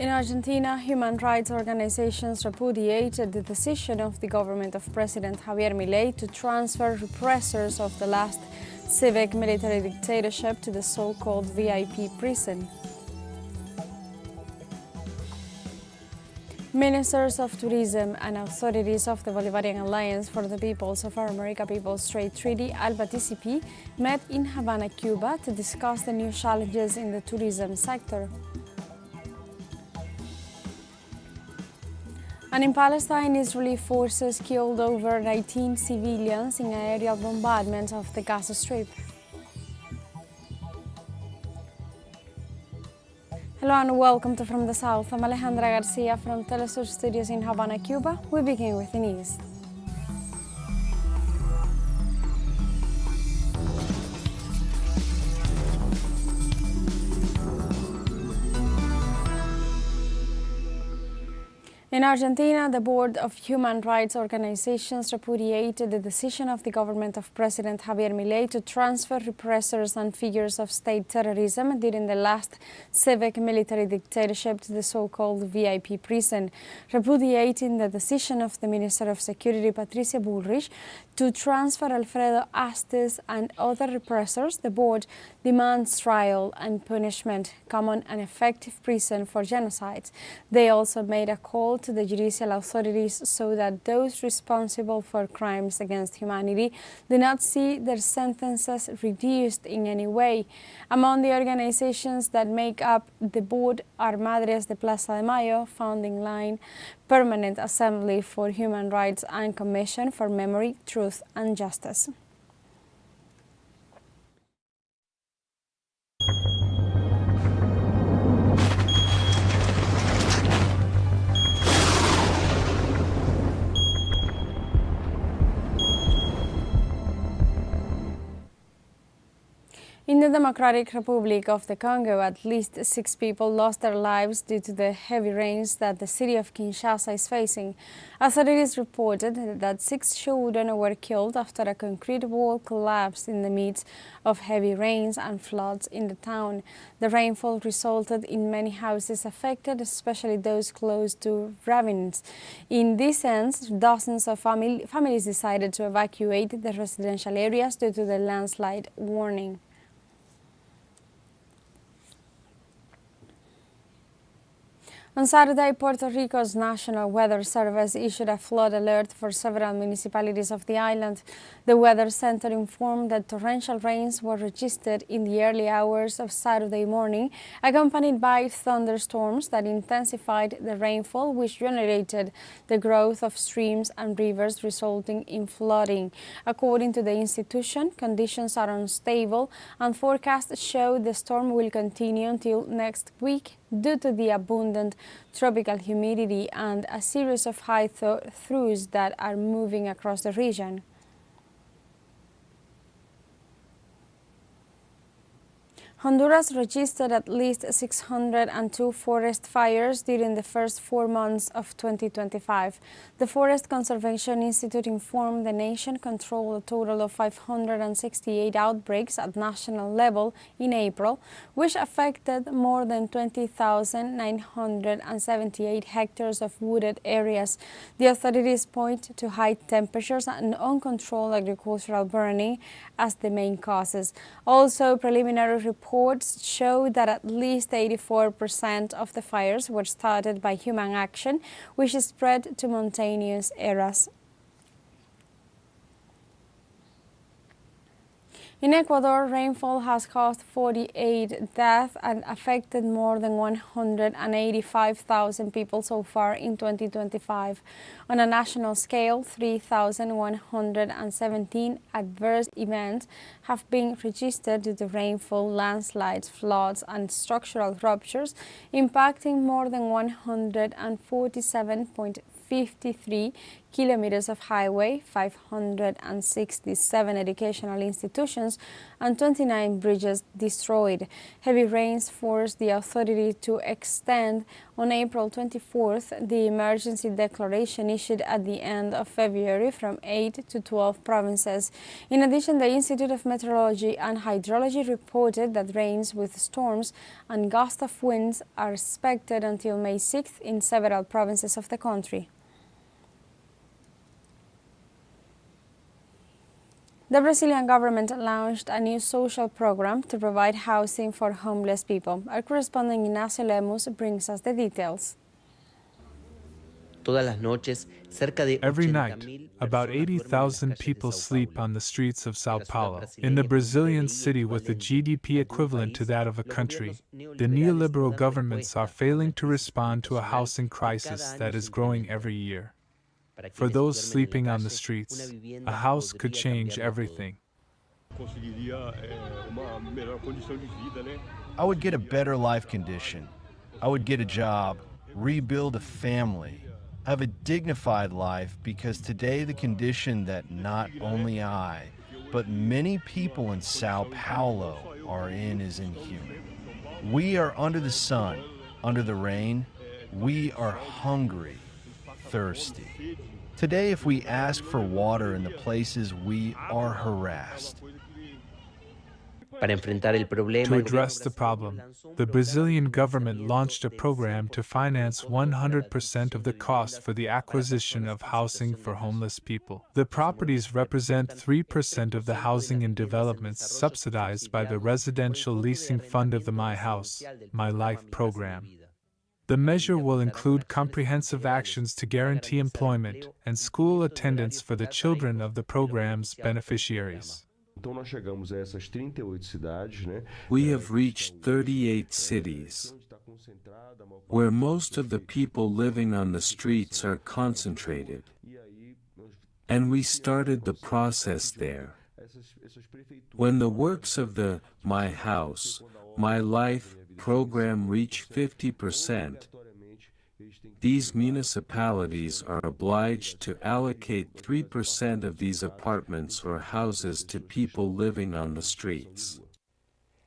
In Argentina, human rights organizations repudiated the decision of the government of President Javier Milei to transfer repressors of the last civic military dictatorship to the so-called VIP prison. Ministers of Tourism and authorities of the Bolivarian Alliance for the Peoples of America People's Trade Treaty, ALBA-TCP, met in Havana, Cuba to discuss the new challenges in the tourism sector. And in Palestine, Israeli forces killed over 19 civilians in aerial bombardment of the Gaza Strip. Hello and welcome to From the South. I'm Alejandra Garcia from teleSUR studios in Havana, Cuba. We begin with the news. In Argentina, the Board of Human Rights Organizations repudiated the decision of the government of President Javier Milei to transfer repressors and figures of state terrorism during the last civic military dictatorship to the so-called VIP prison. Repudiating the decision of the Minister of Security, Patricia Bullrich, to transfer Alfredo Astes and other repressors, the board demands trial and punishment, common and effective prison for genocides. They also made a call to the judicial authorities so that those responsible for crimes against humanity do not see their sentences reduced in any way. Among the organizations that make up the board are Madres de Plaza de Mayo, Founding Line, Permanent Assembly for Human Rights and Commission for Memory, Truth and Justice. In the Democratic Republic of the Congo, at least 6 people lost their lives due to the heavy rains that the city of Kinshasa is facing. Authorities reported that 6 children were killed after a concrete wall collapsed in the midst of heavy rains and floods in the town. The rainfall resulted in many houses affected, especially those close to ravines. In this sense, dozens of families decided to evacuate the residential areas due to the landslide warning. On Saturday, Puerto Rico's National Weather Service issued a flood alert for several municipalities of the island. The Weather Center informed that torrential rains were registered in the early hours of Saturday morning, accompanied by thunderstorms that intensified the rainfall, which generated the growth of streams and rivers, resulting in flooding. According to the institution, conditions are unstable and forecasts show the storm will continue until next week due to the abundant tropical humidity and a series of high throughs that are moving across the region. Honduras registered at least 602 forest fires during the first 4 months of 2025. The Forest Conservation Institute informed the nation controlled a total of 568 outbreaks at national level in April, which affected more than 20,978 hectares of wooded areas. The authorities point to high temperatures and uncontrolled agricultural burning as the main causes. Also, preliminary reports show that at least 84% of the fires were started by human action, which spread to mountainous areas. In Ecuador, rainfall has caused 48 deaths and affected more than 185,000 people so far in 2025. On a national scale, 3,117 adverse events have been registered due to rainfall, landslides, floods, and structural ruptures, impacting more than 147.53 kilometers of highway, 567 educational institutions, and 29 bridges destroyed. Heavy rains forced the authority to extend on April 24th the emergency declaration issued at the end of February from 8 to 12 provinces. In addition, the Institute of Meteorology and Hydrology reported that rains with storms and gusts of winds are expected until May 6th in several provinces of the country. The Brazilian government launched a new social program to provide housing for homeless people. Our correspondent Ignacio Lemus brings us the details. Every night, about 80,000 people sleep on the streets of Sao Paulo, in the Brazilian city with a GDP equivalent to that of a country. The neoliberal governments are failing to respond to a housing crisis that is growing every year. For those sleeping on the streets, a house could change everything. I would get a better life condition. I would get a job, rebuild a family, have a dignified life, because today the condition that not only I, but many people in Sao Paulo are in is inhuman. We are under the sun, under the rain. We are hungry, thirsty. Today, if we ask for water in the places, we are harassed. To address the problem, the Brazilian government launched a program to finance 100% of the cost for the acquisition of housing for homeless people. The properties represent 3% of the housing and developments subsidized by the residential leasing fund of the My House, My Life program. The measure will include comprehensive actions to guarantee employment and school attendance for the children of the program's beneficiaries. We have reached 38 cities, where most of the people living on the streets are concentrated, and we started the process there. When the works of the My House, My Life program reach 50%, these municipalities are obliged to allocate 3% of these apartments or houses to people living on the streets.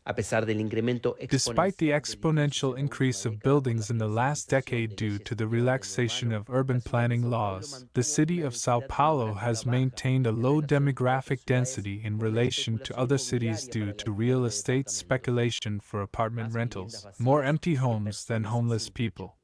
Despite the exponential increase of buildings in the last decade due to the relaxation of urban planning laws, the city of Sao Paulo has maintained a low demographic density in relation to other cities due to real estate speculation for apartment rentals, more empty homes than homeless people.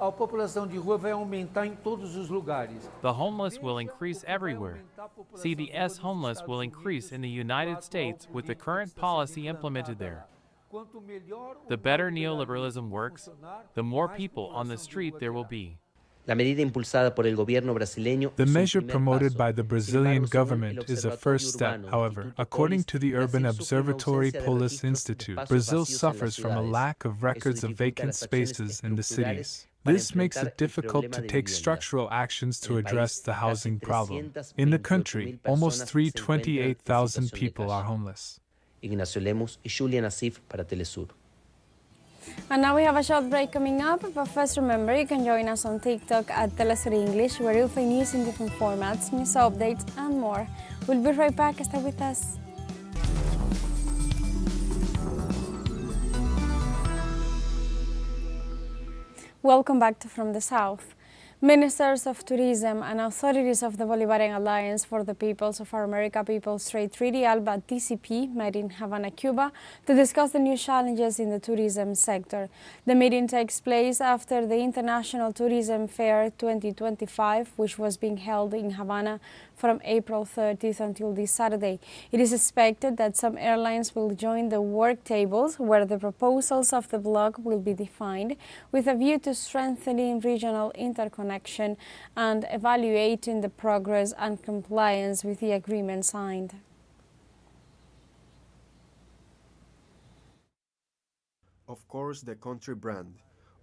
A população de rua vai aumentar em todos os lugares. The homeless will increase everywhere. CDS homeless will increase in the United States with the current policy implemented there. The better neoliberalism works, the more people on the street there will be. The measure promoted by the Brazilian government is a first step. However, according to the Urban Observatory Polis Institute, Brazil suffers from a lack of records of vacant spaces in the cities. This makes it difficult to take structural actions to address the housing problem. In the country, almost 328,000 people are homeless. Ignacio Lemus y Julia Nassif para teleSUR. And now we have a short break coming up, but first remember you can join us on TikTok at teleSUR English, where you'll find news in different formats, news updates and more. We'll be right back, stay with us. Welcome back to From the South. Ministers of Tourism and authorities of the Bolivarian Alliance for the Peoples of Our America People's Trade Treaty, ALBA-TCP, met in Havana, Cuba, to discuss the new challenges in the tourism sector. The meeting takes place after the International Tourism Fair 2025, which was being held in Havana from April 30th until this Saturday. It is expected that some airlines will join the work tables, where the proposals of the bloc will be defined, with a view to strengthening regional interconnection and evaluating the progress and compliance with the agreement signed. Of course, the country brand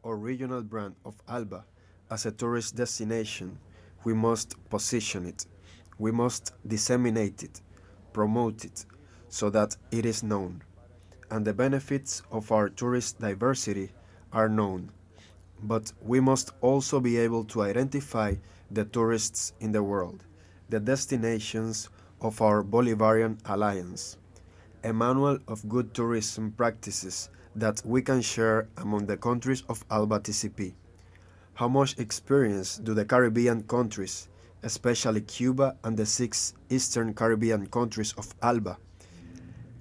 or regional brand of ALBA as a tourist destination, we must position it. We must disseminate it, promote it, so that it is known, and the benefits of our tourist diversity are known. But we must also be able to identify the tourists in the world, the destinations of our Bolivarian alliance, a manual of good tourism practices that we can share among the countries of ALBA-TCP. How much experience do the Caribbean countries, especially Cuba and the 6 Eastern Caribbean countries of ALBA,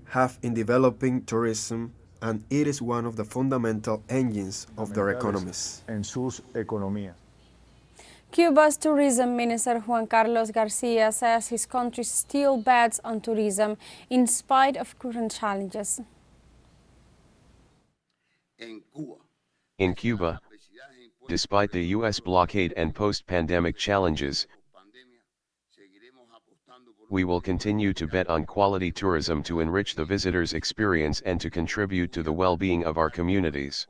have in developing tourism, and it is one of the fundamental engines of their economies. En sus economías. Cuba's tourism minister Juan Carlos Garcia says his country still bets on tourism in spite of current challenges. In Cuba, despite the U.S. blockade and post-pandemic challenges, we will continue to bet on quality tourism to enrich the visitors' experience and to contribute to the well-being of our communities.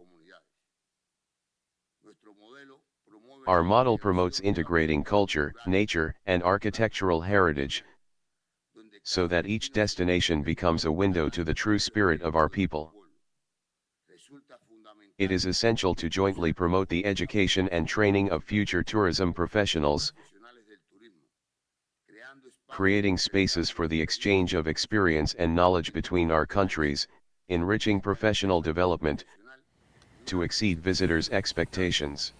Our model promotes integrating culture, nature, and architectural heritage, so that each destination becomes a window to the true spirit of our people. It is essential to jointly promote the education and training of future tourism professionals, creating spaces for the exchange of experience and knowledge between our countries, enriching professional development, to exceed visitors' expectations.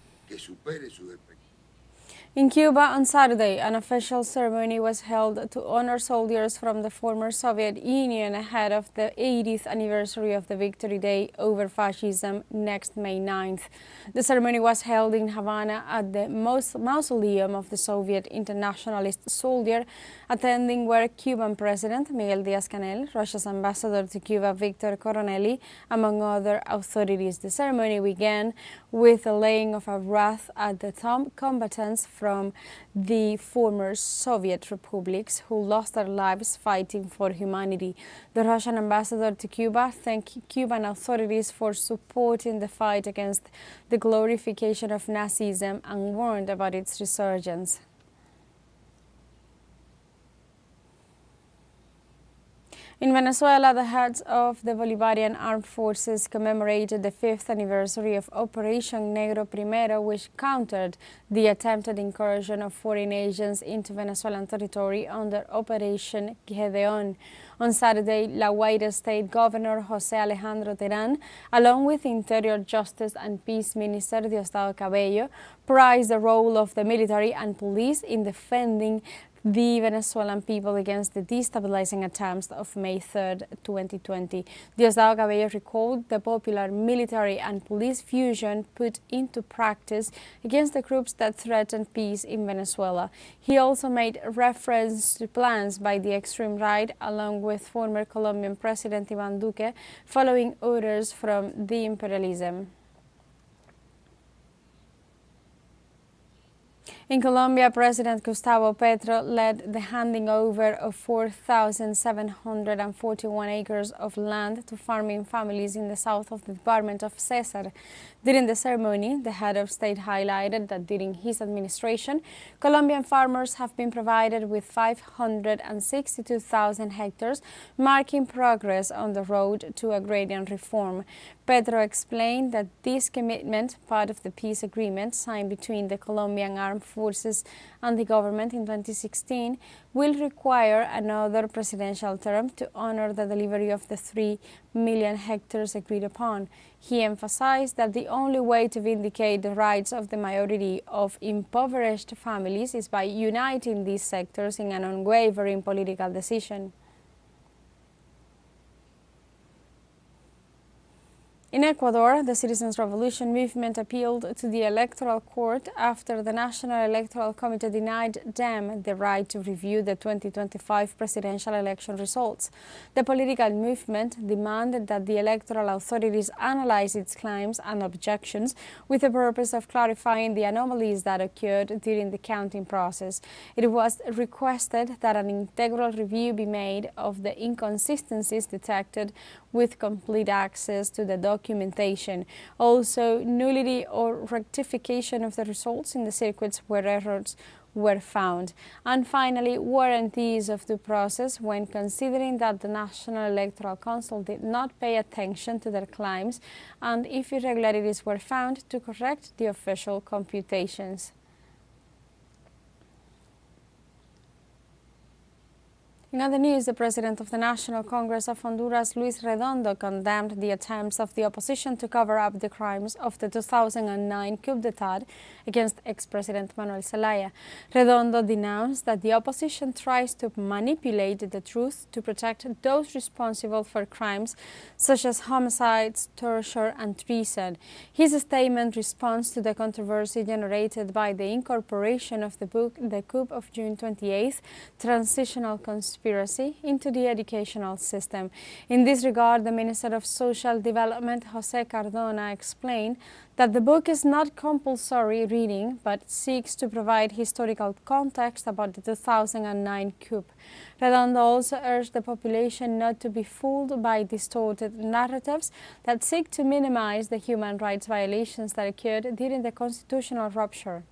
In Cuba on Saturday, an official ceremony was held to honor soldiers from the former Soviet Union ahead of the 80th anniversary of the Victory Day over fascism next May 9th. The ceremony was held in Havana at the mausoleum of the Soviet internationalist soldier, attending were Cuban President Miguel Díaz-Canel, Russia's ambassador to Cuba Victor Coronelli, among other authorities. The ceremony began with the laying of a wreath at the tomb combatants from the former Soviet republics who lost their lives fighting for humanity. The Russian ambassador to Cuba thanked Cuban authorities for supporting the fight against the glorification of Nazism and warned about its resurgence. In Venezuela, the heads of the Bolivarian armed forces commemorated the 5th anniversary of Operation Negro Primero, which countered the attempted incursion of foreign agents into Venezuelan territory under Operation Gedeon. On Saturday, La Guaira State Governor José Alejandro Terán, along with Interior, Justice and Peace Minister Diosdado Cabello, praised the role of the military and police in defending the Venezuelan people against the destabilizing attempts of May 3, 2020. Diosdado Cabello recalled the popular military and police fusion put into practice against the groups that threatened peace in Venezuela. He also made reference to plans by the extreme right, along with former Colombian President Iván Duque, following orders from the imperialism. In Colombia, President Gustavo Petro led the handing over of 4,741 acres of land to farming families in the south of the department of Cesar. During the ceremony, the head of state highlighted that during his administration, Colombian farmers have been provided with 562,000 hectares, marking progress on the road to agrarian reform. Petro explained that this commitment, part of the peace agreement signed between the Colombian armed forces and the government in 2016, will require another presidential term to honor the delivery of the 3 million hectares agreed upon. He emphasized that the only way to vindicate the rights of the majority of impoverished families is by uniting these sectors in an unwavering political decision. In Ecuador, the Citizens' Revolution movement appealed to the Electoral Court after the National Electoral Committee denied them the right to review the 2025 presidential election results. The political movement demanded that the electoral authorities analyze its claims and objections with the purpose of clarifying the anomalies that occurred during the counting process. It was requested that an integral review be made of the inconsistencies detected with complete access to the documentation. Also, nullity or rectification of the results in the circuits where errors were found. And finally, warranties of due process when considering that the National Electoral Council did not pay attention to their claims and if irregularities were found to correct the official computations. In other news, the president of the National Congress of Honduras, Luis Redondo, condemned the attempts of the opposition to cover up the crimes of the 2009 coup d'etat against ex-president Manuel Zelaya. Redondo denounced that the opposition tries to manipulate the truth to protect those responsible for crimes such as homicides, torture and treason. His statement responds to the controversy generated by the incorporation of the book The Coup of June 28th, Transitional Conspiracy, into the educational system. In this regard, the Minister of Social Development, José Cardona, explained that the book is not compulsory reading, but seeks to provide historical context about the 2009 coup. Redondo also urged the population not to be fooled by distorted narratives that seek to minimize the human rights violations that occurred during the constitutional rupture.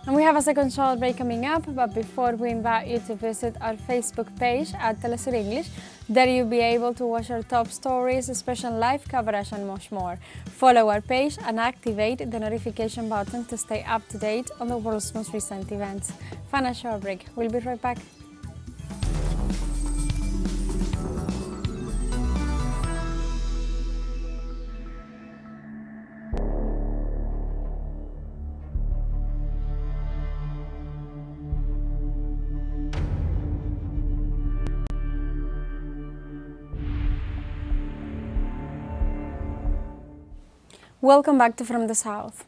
And we have a second short break coming up, but before we invite you to visit our Facebook page at teleSUR English, there you'll be able to watch our top stories, special live coverage and much more. Follow our page and activate the notification button to stay up to date on the world's most recent events. Final short break. We'll be right back. Welcome back to From the South.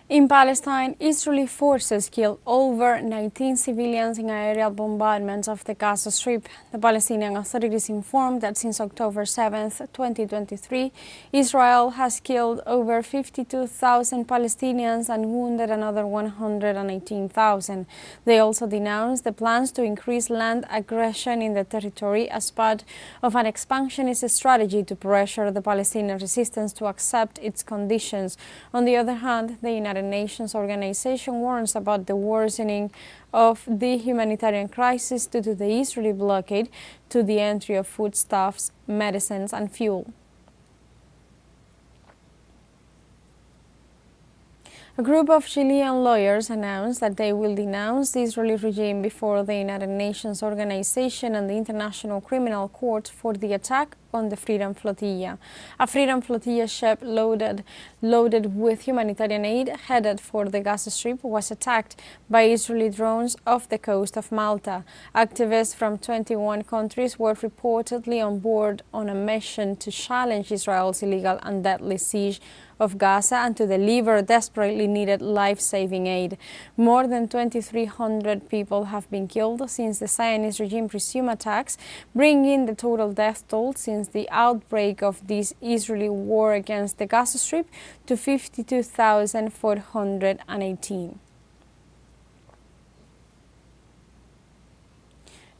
In Palestine, Israeli forces killed over 19 civilians in aerial bombardments of the Gaza Strip. The Palestinian authorities informed that since October 7, 2023, Israel has killed over 52,000 Palestinians and wounded another 118,000. They also denounced the plans to increase land aggression in the territory as part of an expansionist strategy to pressure the Palestinian resistance to accept its conditions. On the other hand, the United Nations organization warns about the worsening of the humanitarian crisis due to the Israeli blockade to the entry of foodstuffs, medicines and fuel. A group of Chilean lawyers announced that they will denounce the Israeli regime before the United Nations Organization and the International Criminal Court for the attack on the Freedom Flotilla. A Freedom Flotilla ship loaded with humanitarian aid headed for the Gaza Strip was attacked by Israeli drones off the coast of Malta. Activists from 21 countries were reportedly on board on a mission to challenge Israel's illegal and deadly siege of Gaza and to deliver desperately needed life-saving aid. More than 2,300 people have been killed since the Zionist regime resumed attacks, bringing the total death toll since the outbreak of this Israeli war against the Gaza Strip to 52,418.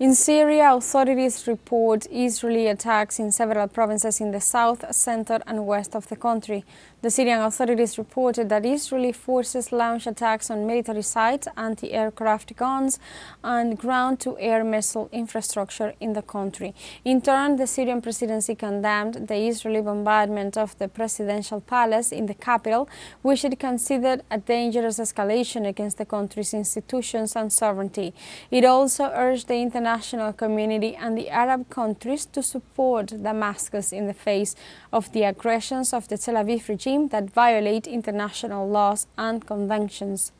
In Syria, authorities report Israeli attacks in several provinces in the south, center and west of the country. The Syrian authorities reported that Israeli forces launched attacks on military sites, anti-aircraft guns and ground-to-air missile infrastructure in the country. In turn, the Syrian presidency condemned the Israeli bombardment of the presidential palace in the capital, which it considered a dangerous escalation against the country's institutions and sovereignty. It also urged the international community and the Arab countries to support Damascus in the face of the aggressions of the Tel Aviv regime that violate international laws and conventions.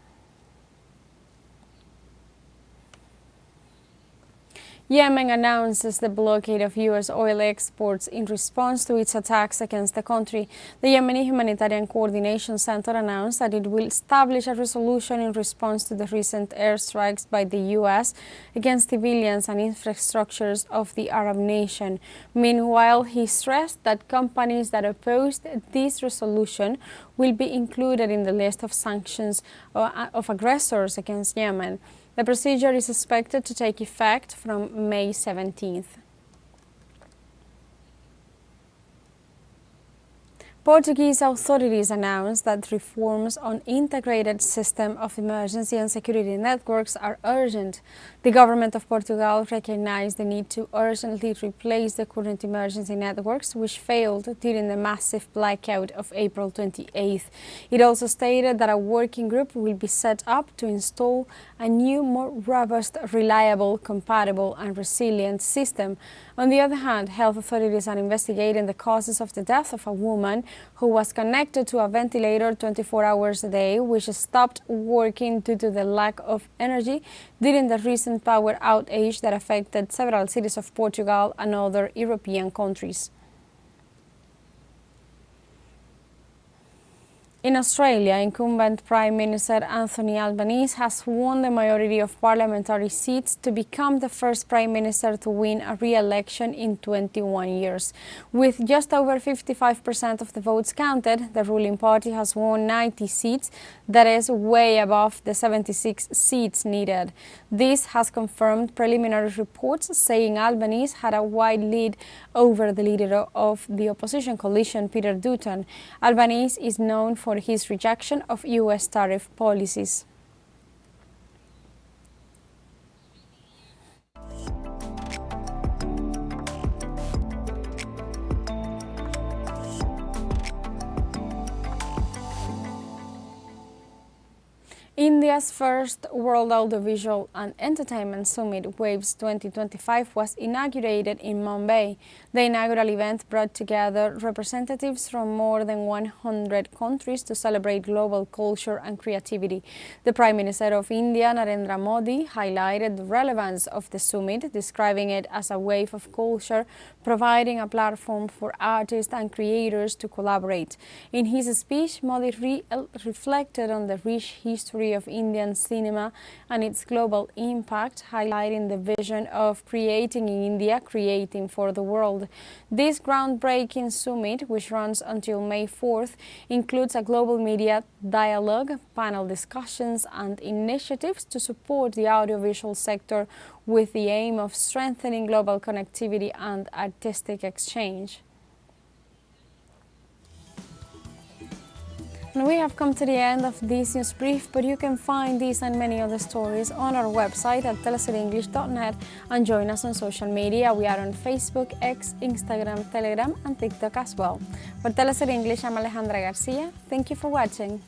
Yemen announces the blockade of U.S. oil exports in response to its attacks against the country. The Yemeni Humanitarian Coordination Center announced that it will establish a resolution in response to the recent airstrikes by the U.S. against civilians and infrastructures of the Arab nation. Meanwhile, he stressed that companies that opposed this resolution will be included in the list of sanctions of aggressors against Yemen. The procedure is expected to take effect from May 17th. Portuguese authorities announced that reforms on integrated system of emergency and security networks are urgent. The government of Portugal recognized the need to urgently replace the current emergency networks, which failed during the massive blackout of April 28th. It also stated that a working group will be set up to install a new, more robust, reliable, compatible and resilient system. On the other hand, health authorities are investigating the causes of the death of a woman who was connected to a ventilator 24 hours a day, which stopped working due to the lack of energy during the recent power outage that affected several cities of Portugal and other European countries. In Australia, incumbent Prime Minister Anthony Albanese has won the majority of parliamentary seats to become the first Prime Minister to win a re-election in 21 years. With just over 55% of the votes counted, the ruling party has won 90 seats, that is way above the 76 seats needed. This has confirmed preliminary reports saying Albanese had a wide lead over the leader of the opposition coalition, Peter Dutton. Albanese is known for his rejection of US tariff policies. India's first World Audiovisual and Entertainment Summit, Waves 2025, was inaugurated in Mumbai. The inaugural event brought together representatives from more than 100 countries to celebrate global culture and creativity. The Prime Minister of India, Narendra Modi, highlighted the relevance of the summit, describing it as a wave of culture, providing a platform for artists and creators to collaborate. In his speech, Modi reflected on the rich history of Indian cinema and its global impact, highlighting the vision of creating in India, creating for the world. This groundbreaking summit, which runs until May 4th, includes a global media dialogue, panel discussions and initiatives to support the audiovisual sector with the aim of strengthening global connectivity and artistic exchange. And we have come to the end of this news brief, but you can find these and many other stories on our website at telesurenglish.net and join us on social media. We are on Facebook, X, Instagram, Telegram and TikTok as well. For TeleSUR English, I'm Alejandra Garcia. Thank you for watching.